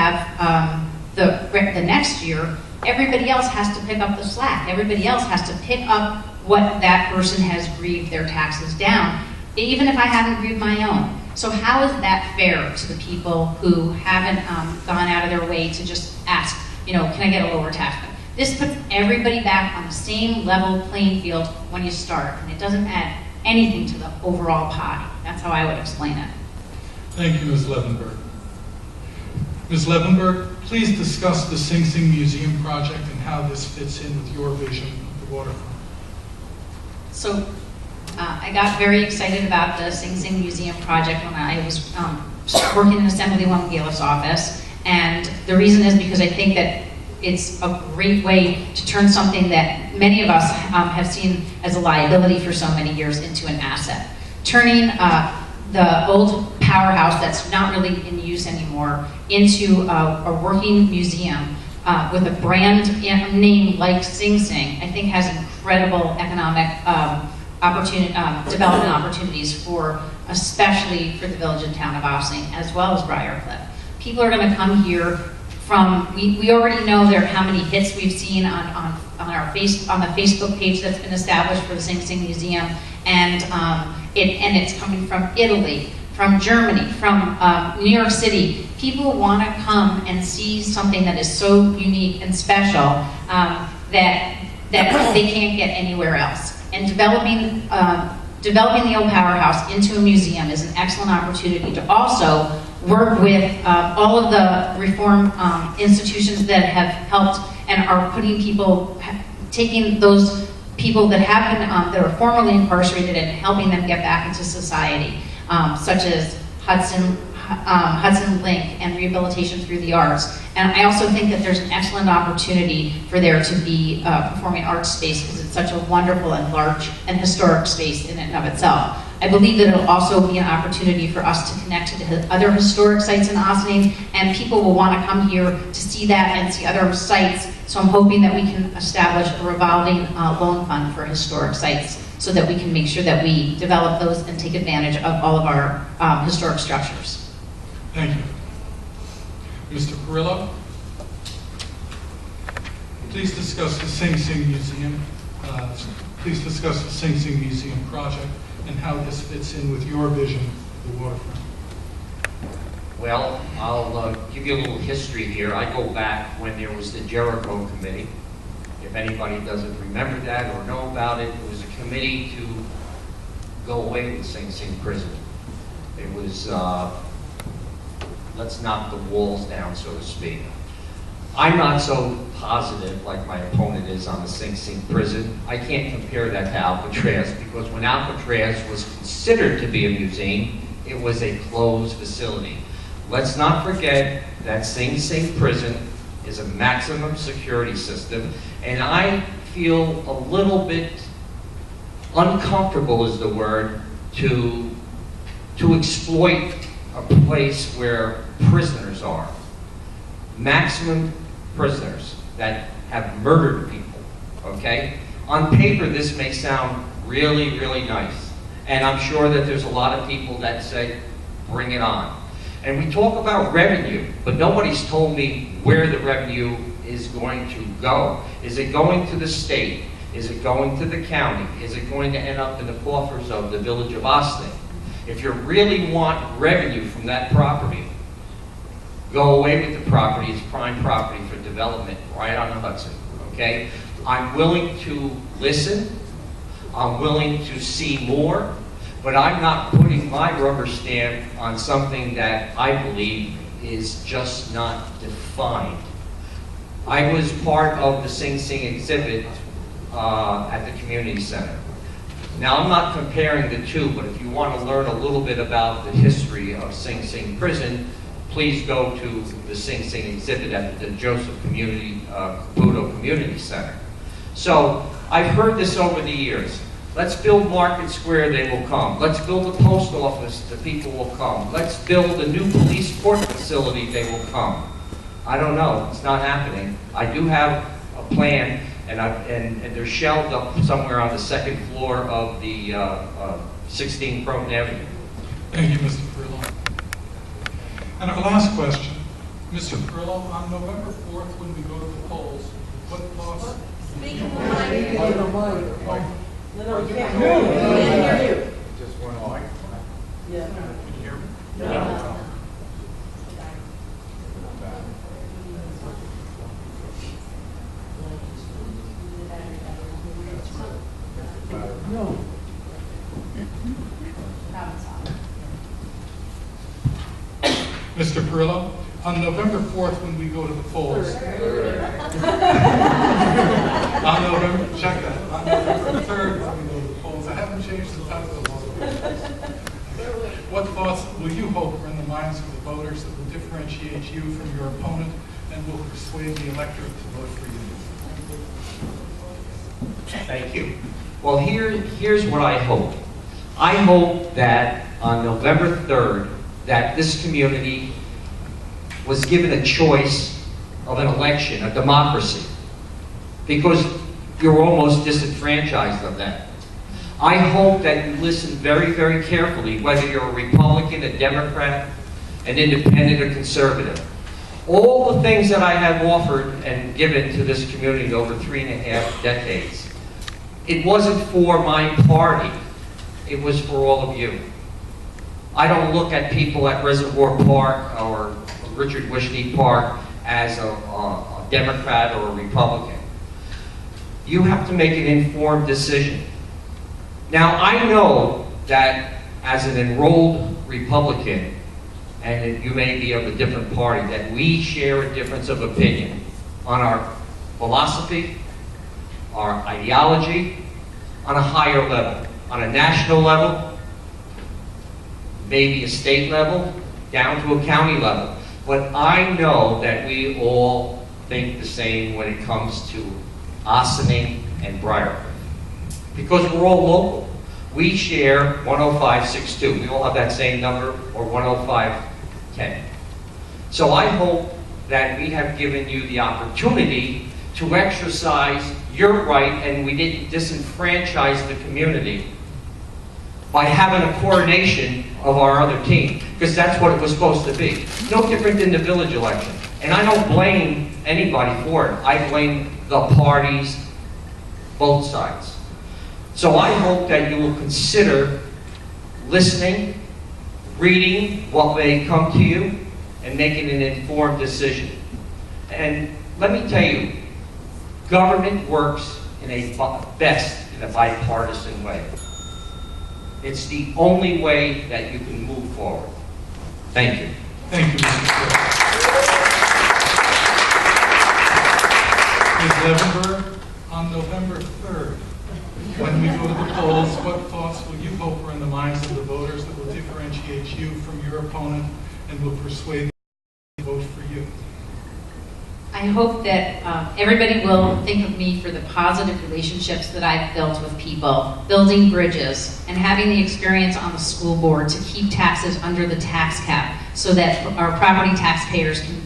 have the next year, everybody else has to pick up the slack. Everybody else has to pick up what that person has grieved their taxes down, even if I haven't grieved my own. So how is that fair to the people who haven't gone out of their way to just ask, you know, can I get a lower tax bill? This puts everybody back on the same level playing field when you start, and it doesn't add anything to the overall pie. That's how I would explain it. Thank you, Ms. Levenberg. Ms. Levenberg, please discuss the Sing Sing Museum project and how this fits in with your vision of the waterfront. So I got very excited about the Sing Sing Museum project when I was working in Assemblywoman Galiff's office, and the reason is because I think that it's a great way to turn something that many of us have seen as a liability for so many years into an asset. Turning the old powerhouse that's not really in use anymore into a working museum with a brand name like Sing Sing, I think has incredible economic development opportunities especially for the village and town of Ossining, as well as Briarcliff. People are going to come here from, we already know how many hits we've seen on the Facebook page that's been established for the Sing Sing Museum, and it's coming from Italy, from Germany, from New York City. People want to come and see something that is so unique and special that they can't get anywhere else. And developing the old powerhouse into a museum is an excellent opportunity to also work with all of the reform institutions that have helped and are putting people, taking those people that have been, that are formerly incarcerated and helping them get back into society, such as Hudson Link and Rehabilitation Through the Arts. And I also think that there's an excellent opportunity for there to be a performing arts space because it's such a wonderful and large and historic space in and of itself. I believe that it'll also be an opportunity for us to connect to the other historic sites in Ossining, and people will want to come here to see that and see other sites. So I'm hoping that we can establish a revolving loan fund for historic sites so that we can make sure that we develop those and take advantage of all of our historic structures. Thank you. Mr. Perillo, please discuss the Sing Sing Museum. Please discuss the Sing Sing Museum project and how this fits in with your vision of the waterfront. Well, I'll give you a little history here. I go back when there was the Jericho Committee. If anybody doesn't remember that or know about it, it was a committee to go away with Sing Sing Prison. It was, let's knock the walls down, so to speak. I'm not so positive like my opponent is on the Sing Sing Prison. I can't compare that to Alcatraz because when Alcatraz was considered to be a museum, it was a closed facility. Let's not forget that Sing Sing Prison is a maximum security system, and I feel a little bit uncomfortable is the word to exploit a place where prisoners are. Maximum prisoners that have murdered people, okay? On paper, this may sound really, really nice. And I'm sure that there's a lot of people that say, bring it on. And we talk about revenue, but nobody's told me where the revenue is going to go. Is it going to the state? Is it going to the county? Is it going to end up in the coffers of the village of Ossining? If you really want revenue from that property, go away with the property. It's prime property for development right on the Hudson, okay? I'm willing to listen. I'm willing to see more, but I'm not putting my rubber stamp on something that I believe is just not defined. I was part of the Sing Sing exhibit at the community center. Now, I'm not comparing the two, but if you want to learn a little bit about the history of Sing Sing Prison, please go to the Sing Sing exhibit at the Joseph Caputo Community Center. So, I've heard this over the years. Let's build Market Square, they will come. Let's build a post office, the people will come. Let's build a new police court facility, they will come. I don't know, it's not happening. I do have a plan, and they're shelved up somewhere on the second floor of the 16 Croton Avenue. Thank you, Mr. Perillo. And our last question Mr. Perillo, on November 4th, when we go to the polls, what thoughts? Speak in the mic. No, you can't hear you. Just one mic. Yeah. Can you hear me? No. No. Mr. Perillo, on November 4th, when we go to the polls, on November, check that, on November 3rd, when we go to the polls, I haven't changed the title of the what thoughts will you hope are in the minds of the voters that will differentiate you from your opponent and will persuade the electorate to vote for you? Thank you. Well, here's what I hope. I hope that on November 3rd, that this community was given a choice of an election, a democracy, because you're almost disenfranchised of that. I hope that you listen very, very carefully, whether you're a Republican, a Democrat, an independent, or conservative. All the things that I have offered and given to this community over 3.5 decades, it wasn't for my party, it was for all of you. I don't look at people at Reservoir Park or Richard Wishney Park as a Democrat or a Republican. You have to make an informed decision. Now, I know that as an enrolled Republican, and you may be of a different party, that we share a difference of opinion on our philosophy, our ideology, on a higher level, on a national level, maybe a state level, down to a county level. But I know that we all think the same when it comes to Ossining and Briarcliff, because we're all local. We share 10562. We all have that same number, or 10510. So I hope that we have given you the opportunity to exercise your right, and we didn't disenfranchise the community by having a coronation of our other team, because that's what it was supposed to be. No different than the village election. And I don't blame anybody for it. I blame the parties, both sides. So I hope that you will consider listening, reading what may come to you, and making an informed decision. And let me tell you, government works best in a bipartisan way. It's the only way that you can move forward. Thank you. Thank you, Mr. Perillo. Ms. Levenberg, on November 3rd, when we go to the polls, what thoughts will you hope are in the minds of the voters that will differentiate you from your opponent and will persuade them to vote for you? I hope that everybody will think of me for the positive relationships that I've built with people, building bridges, and having the experience on the school board to keep taxes under the tax cap so that our property taxpayers can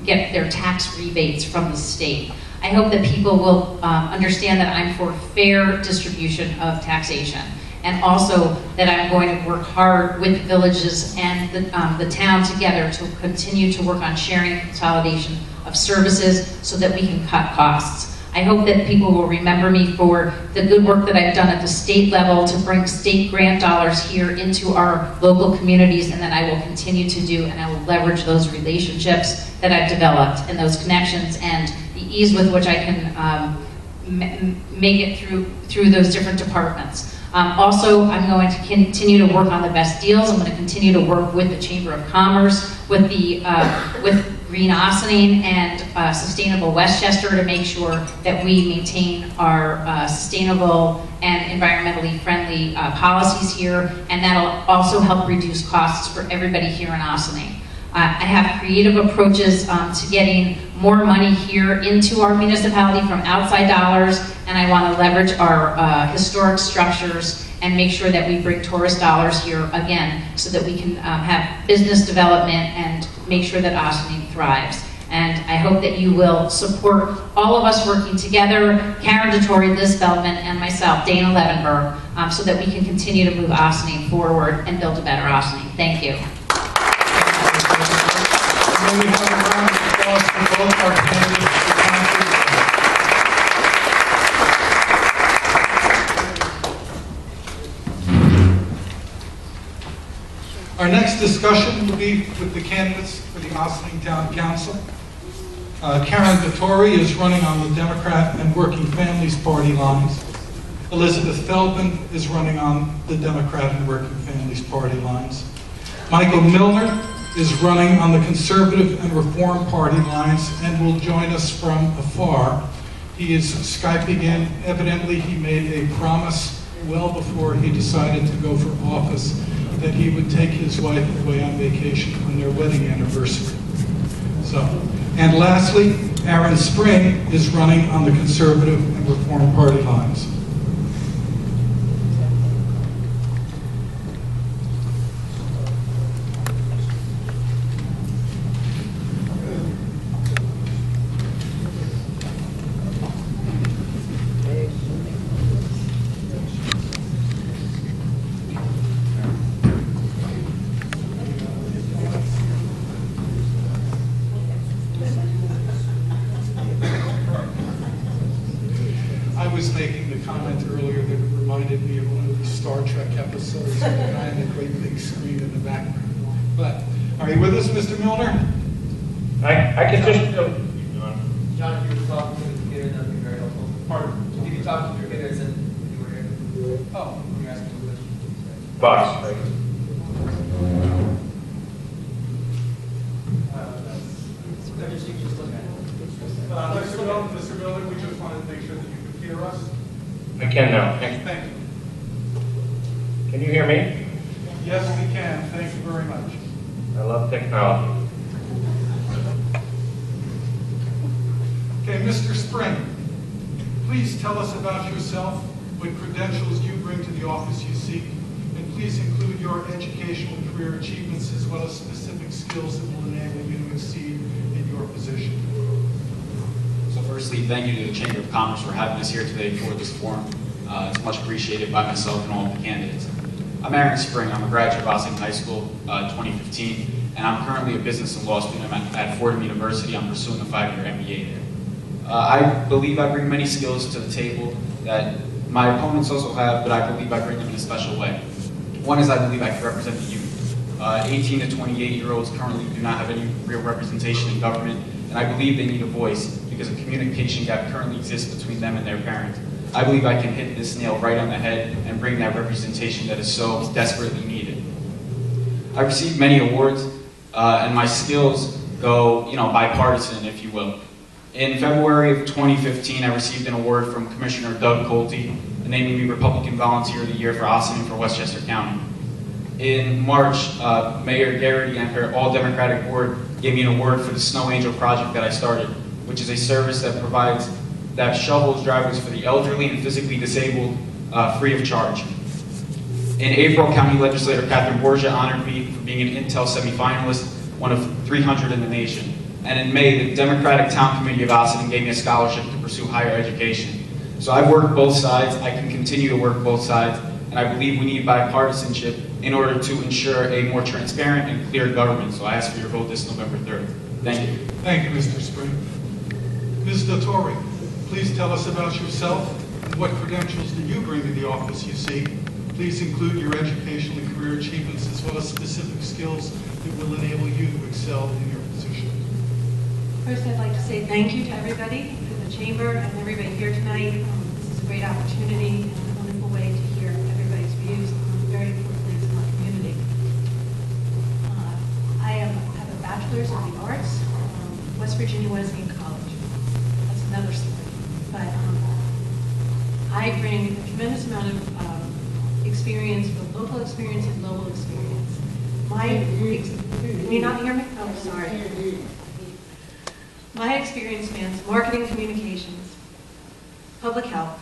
get their tax rebates from the state. I hope that people will understand that I'm for fair distribution of taxation, and also that I'm going to work hard with the villages and the town together to continue to work on sharing and consolidation of services so that we can cut costs. I hope that people will remember me for the good work that I've done at the state level to bring state grant dollars here into our local communities, and that I will continue to do, and I will leverage those relationships that I've developed and those connections and the ease with which I can make it through those different departments. Also, I'm going to continue to work on the best deals. I'm going to continue to work with the Chamber of Commerce, with Green Ossining and Sustainable Westchester to make sure that we maintain our sustainable and environmentally friendly policies here, and that'll also help reduce costs for everybody here in Ossining. I have creative approaches to getting more money here into our municipality from outside dollars, and I want to leverage our historic structures and make sure that we bring tourist dollars here again so that we can have business development and make sure that Ossining thrives. And I hope that you will support all of us working together, Karen DeTore, Liz Feldman, and myself, Dana Levenberg, so that we can continue to move Ossining forward and build a better Ossining. Thank you. And then we have a round discussion will be with the candidates for the Ossining Town Council. Karen Vittori is running on the Democrat and Working Families Party lines. Elizabeth Feldman is running on the Democrat and Working Families Party lines. Michael Milner is running on the Conservative and Reform Party lines and will join us from afar. He is Skyping in. Evidently, he made a promise well before he decided to go for office that he would take his wife away on vacation on their wedding anniversary. And lastly, Aaron Spring is running on the Conservative and Reform Party lines. I was making the comment earlier that it reminded me of one of the Star Trek episodes with the guy in the great big screen in the background. But, are you with us, Mr. Milner? I can just go. John, if you were talking to the computer, that would be very helpful. Pardon? If you could talk to the computer, as if you were here. Oh. When you're asking a question. Box. Just you can just look at it. Mr. Milner, we just wanted to make sure that you could hear us. I can now. Thank Thank you. you. Can you hear me? Yes, we can. Thank you very much. I love technology. Okay, Mr. Spring, please tell us about yourself, what credentials you bring to the office you seek, and please include your educational and career achievements as well as specific skills that will enable you to exceed in your position. So firstly, thank you to the Chamber of Commerce for having us here today for this forum. It's much appreciated by myself and all of the candidates. I'm Aaron Spring. I'm a graduate of Ossining High School 2015, and I'm currently a business and law student at Fordham University. I'm pursuing a 5-year MBA there. I believe I bring many skills to the table that my opponents also have, but I believe I bring them in a special way. One is I believe I can represent the youth. 18 to 28-year-olds currently do not have any real representation in government, and I believe they need a voice because a communication gap currently exists between them and their parents. I believe I can hit this nail right on the head and bring that representation that is so desperately needed. I received many awards, and my skills go, bipartisan, if you will. In February of 2015, I received an award from Commissioner Doug Colte, naming me Republican Volunteer of the Year for Ossining for Westchester County. In March, Mayor Garrity and her all-Democratic board gave me an award for the Snow Angel project that I started, which is a service that shovels drivers for the elderly and physically disabled free of charge. In April, County Legislator Catherine Borgia honored me for being an Intel semifinalist, one of 300 in the nation. And in May, the Democratic Town Committee of Ossining gave me a scholarship to pursue higher education. So I've worked both sides, I can continue to work both sides, and I believe we need bipartisanship in order to ensure a more transparent and clear government. So I ask for your vote this November 3rd. Thank you. Thank you, Mr. Spring. Ms. Dottori, please tell us about yourself and what credentials do you bring to the office you seek. Please include your educational and career achievements as well as specific skills that will enable you to excel in your position. First, I'd like to say thank you to everybody, to the Chamber and everybody here tonight. This is a great opportunity and a wonderful way to hear everybody's views on very important things in our community. I have a bachelor's of the arts from West Virginia Wesleyan College. That's another story. But I bring a tremendous amount of experience, both local experience and global experience. Can you not hear me? Oh, sorry. My experience spans marketing communications, public health,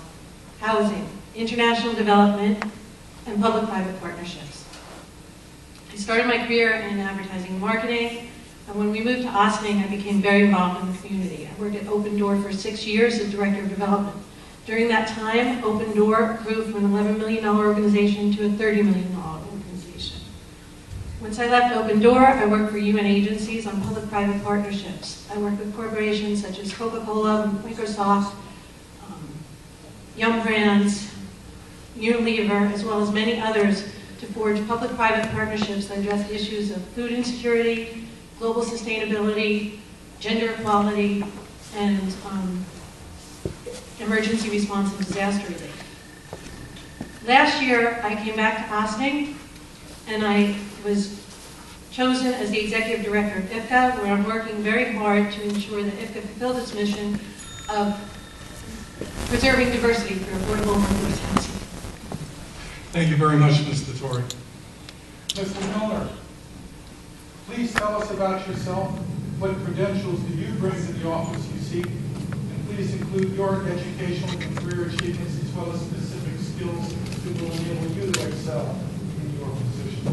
housing, international development, and public-private partnerships. I started my career in advertising and marketing, and when we moved to Ossining, I became very involved in the community. I worked at Open Door for 6 years as Director of Development. During that time, Open Door grew from an $11 million organization to a $30 million organization. Once I left Open Door, I worked for UN agencies on public-private partnerships. I worked with corporations such as Coca-Cola, Microsoft, Yum Brands, Unilever, as well as many others to forge public-private partnerships that address issues of food insecurity, global sustainability, gender equality, and emergency response and disaster relief. Last year, I came back to Ossining, and I was chosen as the executive director of IFCA, where I'm working very hard to ensure that IFCA fulfills its mission of preserving diversity through affordable workforce housing. Thank you very much, Ms. Dettori. Mr. Miller, please tell us about yourself. What credentials do you bring to the office you seek? And please include your educational and career achievements as well as specific skills that will enable you to excel in your position.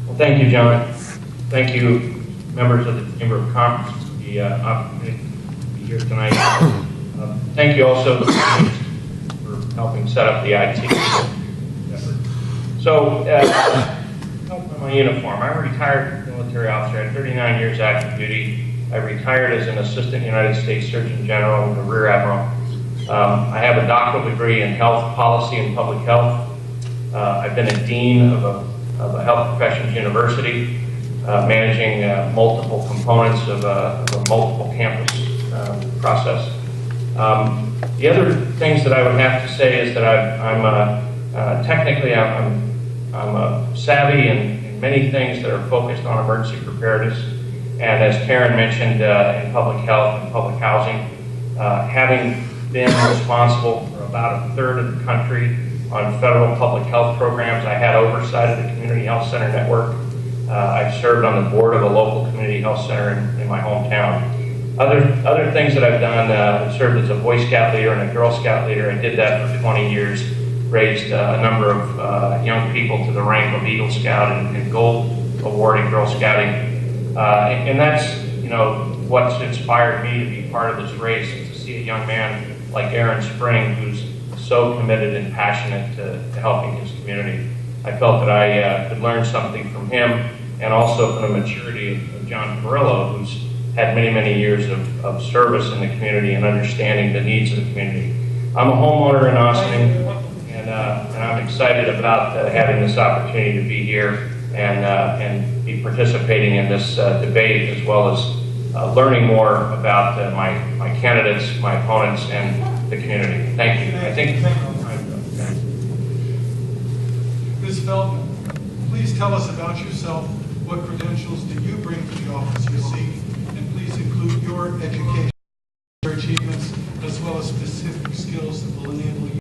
Well, thank you, John. Thank you, members of the Chamber of Commerce, for the opportunity to be here tonight. Thank you also for helping set up the IT effort. So, my uniform. I'm a retired military officer. I had 39 years active duty. I retired as an assistant United States Surgeon General and a Rear Admiral. I have a doctoral degree in health policy and public health. I've been a dean of a health professions university, managing multiple components of a multiple campus process. The other things that I would have to say is that I'm technically savvy in many things that are focused on emergency preparedness, and as Karen mentioned, in public health and public housing, having been responsible for about a third of the country on federal public health programs. I had oversight of the Community Health Center network. I've served on the board of a local community health center in my hometown. Other things that I've done, I've served as a Boy Scout leader and a Girl Scout leader. I did that for 20 years, raised a number of young people to the rank of Eagle Scout and Gold Award in Girl Scouting. And that's, what's inspired me to be part of this race, is to see a young man like Aaron Spring, who's so committed and passionate to helping his community. I felt that I could learn something from him, and also from the maturity of John Perillo, who's had many, many years of service in the community and understanding the needs of the community. I'm a homeowner in Ossining, and I'm excited about having this opportunity to be here and be participating in this debate, as well as learning more about my candidates, my opponents, and the community. Thank you. I think. Ms. Feldman, please tell us about yourself. What credentials do you bring to the office you seek? And please include your education, your achievements, as well as specific skills that will enable you